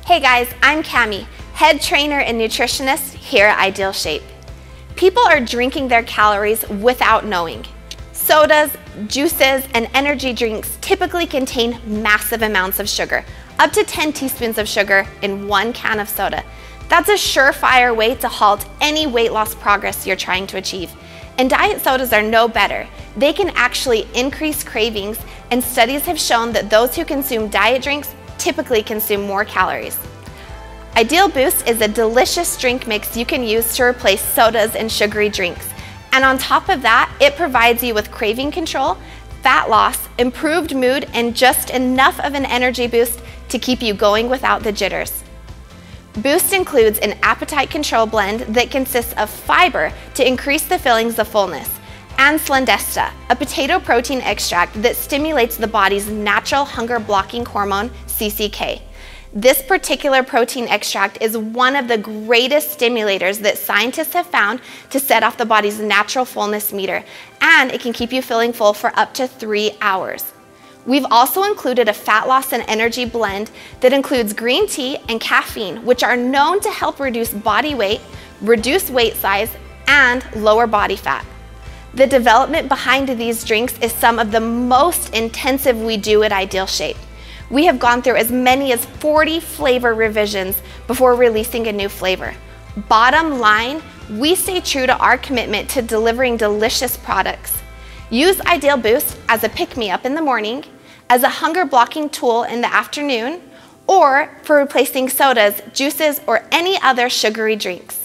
Hey guys, I'm Cami, head trainer and nutritionist here at Ideal Shape. People are drinking their calories without knowing. Sodas, juices, and energy drinks typically contain massive amounts of sugar, up to 10 teaspoons of sugar in one can of soda. That's a surefire way to halt any weight loss progress you're trying to achieve. And diet sodas are no better. They can actually increase cravings, and studies have shown that those who consume diet drinks typically consume more calories. IdealBoost is a delicious drink mix you can use to replace sodas and sugary drinks. And on top of that, it provides you with craving control, fat loss, improved mood, and just enough of an energy boost to keep you going without the jitters. Boost includes an appetite control blend that consists of fiber to increase the feelings of fullness, and Slendesta, a potato protein extract that stimulates the body's natural hunger-blocking hormone, CCK. This particular protein extract is one of the greatest stimulators that scientists have found to set off the body's natural fullness meter, and it can keep you feeling full for up to 3 hours. We've also included a fat loss and energy blend that includes green tea and caffeine, which are known to help reduce body weight, reduce weight size, and lower body fat. The development behind these drinks is some of the most intensive we do at Ideal Shape. We have gone through as many as 40 flavor revisions before releasing a new flavor. Bottom line, we stay true to our commitment to delivering delicious products. Use IdealBoost as a pick-me-up in the morning, as a hunger-blocking tool in the afternoon, or for replacing sodas, juices, or any other sugary drinks.